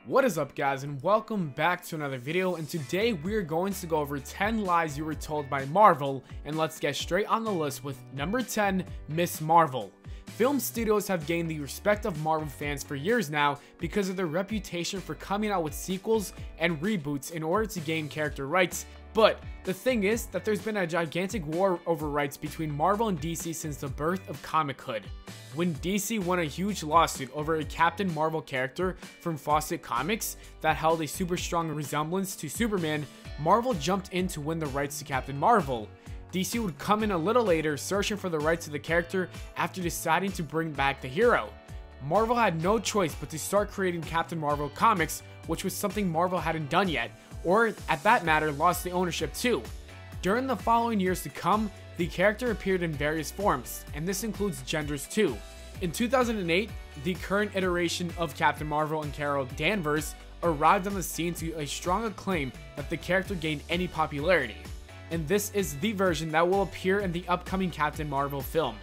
What is up, guys, and welcome back to another video. And today we are going to go over 10 lies you were told by Marvel, and let's get straight on the list with number 10, Miss Marvel. Film studios have gained the respect of Marvel fans for years now because of their reputation for coming out with sequels and reboots in order to gain character rights. But the thing is that there's been a gigantic war over rights between Marvel and DC since the birth of comichood. When DC won a huge lawsuit over a Captain Marvel character from Fawcett Comics that held a super strong resemblance to Superman, Marvel jumped in to win the rights to Captain Marvel. DC would come in a little later, searching for the rights to the character after deciding to bring back the hero. Marvel had no choice but to start creating Captain Marvel comics, which was something Marvel hadn't done yet, or at that matter lost the ownership to. During the following years to come, the character appeared in various forms, and this includes genders too. In 2008, the current iteration of Captain Marvel and Carol Danvers arrived on the scene to a strong acclaim that the character gained any popularity. And this is the version that will appear in the upcoming Captain Marvel film.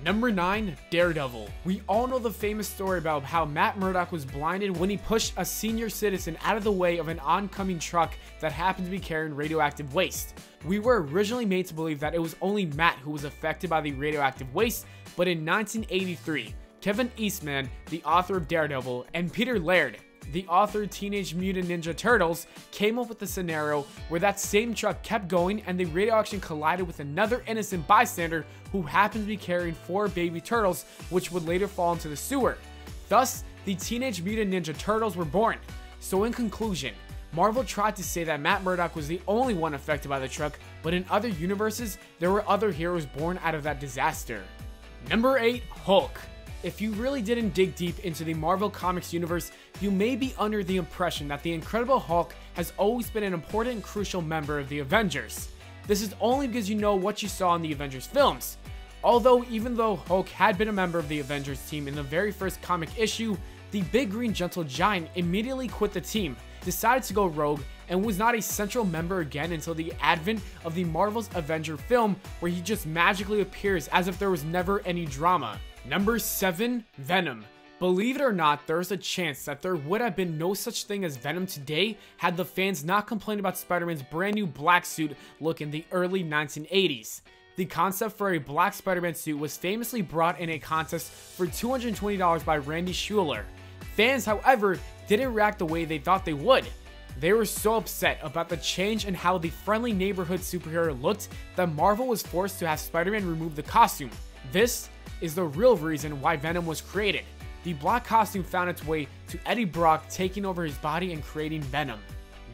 Number 9, Daredevil. We all know the famous story about how Matt Murdock was blinded when he pushed a senior citizen out of the way of an oncoming truck that happened to be carrying radioactive waste. We were originally made to believe that it was only Matt who was affected by the radioactive waste, but in 1983, Kevin Eastman, the author of Daredevil, and Peter Laird, the author of Teenage Mutant Ninja Turtles, came up with a scenario where that same truck kept going and the radioaction collided with another innocent bystander who happened to be carrying 4 baby turtles, which would later fall into the sewer. Thus, the Teenage Mutant Ninja Turtles were born. So in conclusion, Marvel tried to say that Matt Murdock was the only one affected by the truck, but in other universes, there were other heroes born out of that disaster. Number 8, Hulk. If you really didn't dig deep into the Marvel Comics universe, you may be under the impression that the Incredible Hulk has always been an important and crucial member of the Avengers. This is only because you know what you saw in the Avengers films. Although, even though Hulk had been a member of the Avengers team in the very first comic issue, the big green gentle giant immediately quit the team, decided to go rogue, and was not a central member again until the advent of the Marvel's Avenger film, where he just magically appears as if there was never any drama. Number 7, Venom. Believe it or not, there is a chance that there would have been no such thing as Venom today had the fans not complained about Spider-Man's brand new black suit look in the early 1980s. The concept for a black Spider-Man suit was famously brought in a contest for $220 by Randy Schueller. Fans, however, didn't react the way they thought they would. They were so upset about the change in how the friendly neighborhood superhero looked that Marvel was forced to have Spider-Man remove the costume. This is the real reason why Venom was created. The black costume found its way to Eddie Brock taking over his body and creating Venom.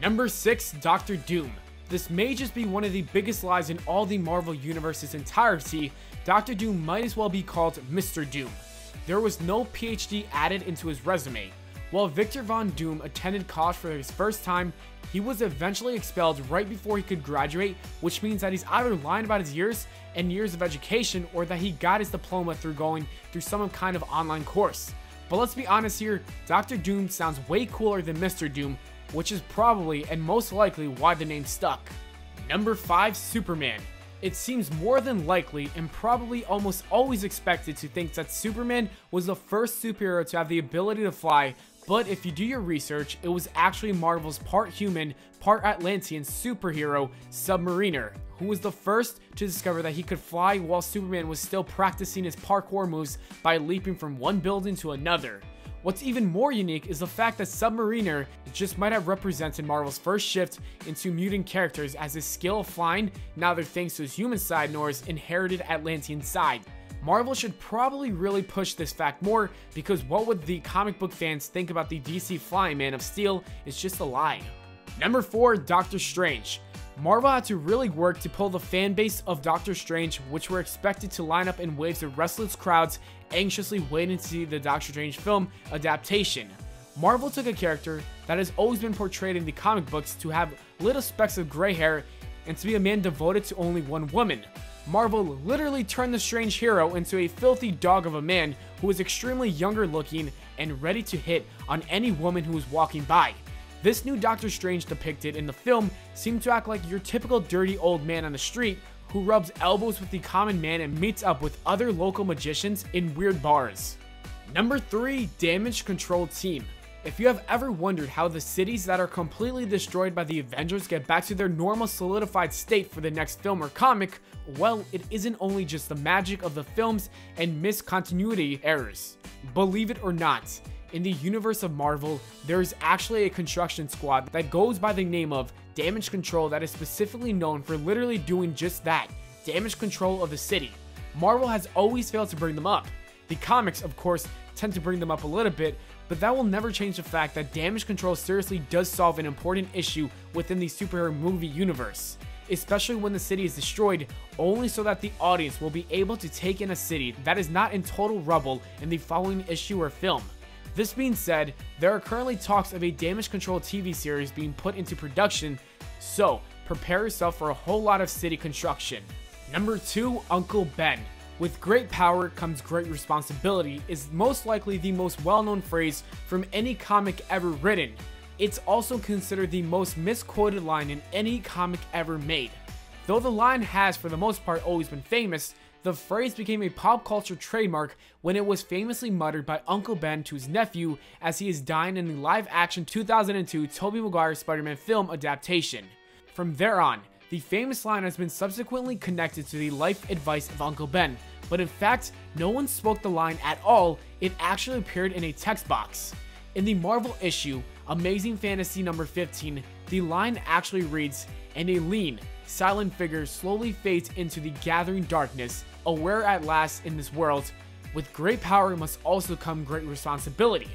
Number 6, Dr. Doom. This may just be one of the biggest lies in all the Marvel Universe's entirety. Dr. Doom might as well be called Mr. Doom. There was no PhD added into his resume. While Victor Von Doom attended college for his first time, he was eventually expelled right before he could graduate, which means that he's either lying about his years and years of education, or that he got his diploma through going through some kind of online course. But let's be honest here, Dr. Doom sounds way cooler than Mr. Doom, which is probably and most likely why the name stuck. Number 5, Superman. It seems more than likely and probably almost always expected to think that Superman was the first superhero to have the ability to fly, but if you do your research, it was actually Marvel's part human, part Atlantean superhero, Submariner, who was the first to discover that he could fly while Superman was still practicing his parkour moves by leaping from one building to another. What's even more unique is the fact that Submariner just might have represented Marvel's first shift into mutant characters, as his skill of flying, neither thanks to his human side nor his inherited Atlantean side. Marvel should probably really push this fact more, because what would the comic book fans think about the DC flying Man of Steel is just a lie. Number 4, Doctor Strange. Marvel had to really work to pull the fan base of Doctor Strange, which were expected to line up in waves of restless crowds anxiously waiting to see the Doctor Strange film adaptation. Marvel took a character that has always been portrayed in the comic books to have little specks of gray hair and to be a man devoted to only one woman. Marvel literally turned the Strange hero into a filthy dog of a man who was extremely younger looking and ready to hit on any woman who was walking by. This new Doctor Strange depicted in the film seemed to act like your typical dirty old man on the street who rubs elbows with the common man and meets up with other local magicians in weird bars. Number 3, Damage Control Team. If you have ever wondered how the cities that are completely destroyed by the Avengers get back to their normal solidified state for the next film or comic, well, it isn't only just the magic of the films and missed continuity errors. Believe it or not, in the universe of Marvel, there is actually a construction squad that goes by the name of Damage Control that is specifically known for literally doing just that, damage control of the city. Marvel has always failed to bring them up. The comics, of course, tend to bring them up a little bit, but that will never change the fact that damage control seriously does solve an important issue within the superhero movie universe, especially when the city is destroyed only so that the audience will be able to take in a city that is not in total rubble in the following issue or film. This being said, there are currently talks of a damage control TV series being put into production, so prepare yourself for a whole lot of city construction. Number 2, Uncle Ben. With great power comes great responsibility is most likely the most well-known phrase from any comic ever written. It's also considered the most misquoted line in any comic ever made. Though the line has for the most part always been famous, the phrase became a pop culture trademark when it was famously muttered by Uncle Ben to his nephew as he is dying in the live-action 2002 Tobey Maguire Spider-Man film adaptation. From there on, the famous line has been subsequently connected to the life advice of Uncle Ben, but in fact, no one spoke the line at all. It actually appeared in a text box. In the Marvel issue, Amazing Fantasy number 15, the line actually reads, "And a lean, silent figure slowly fades into the gathering darkness, aware at last in this world, with great power must also come great responsibility."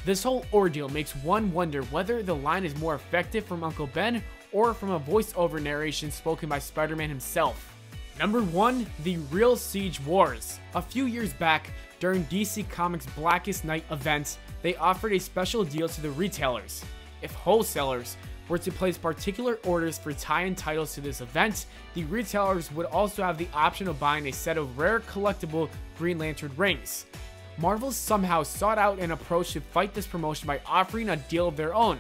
This whole ordeal makes one wonder whether the line is more effective from Uncle Ben or from a voiceover narration spoken by Spider-Man himself. Number 1, the real Siege Wars. A few years back, during DC Comics' Blackest Night event, they offered a special deal to the retailers. If wholesalers were to place particular orders for tie-in titles to this event, the retailers would also have the option of buying a set of rare collectible Green Lantern rings. Marvel somehow sought out an approach to fight this promotion by offering a deal of their own.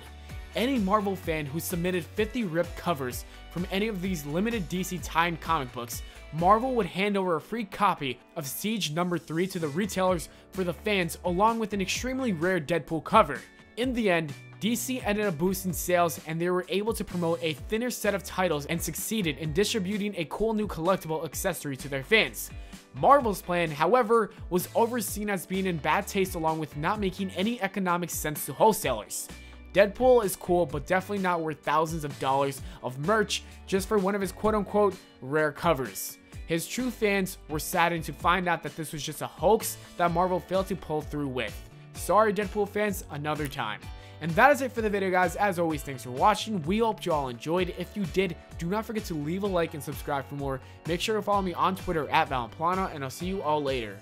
Any Marvel fan who submitted 50 ripped covers from any of these limited DC tie-in comic books, Marvel would hand over a free copy of Siege number 3 to the retailers for the fans, along with an extremely rare Deadpool cover. In the end, DC ended up boosting sales and they were able to promote a thinner set of titles and succeeded in distributing a cool new collectible accessory to their fans. Marvel's plan, however, was overseen as being in bad taste along with not making any economic sense to wholesalers. Deadpool is cool, but definitely not worth thousands of dollars of merch just for one of his quote-unquote rare covers. His true fans were saddened to find out that this was just a hoax that Marvel failed to pull through with. Sorry Deadpool fans, another time. And that is it for the video, guys. As always, thanks for watching. We hope you all enjoyed. If you did, do not forget to leave a like and subscribe for more. Make sure to follow me on Twitter at Valenplana, and I'll see you all later.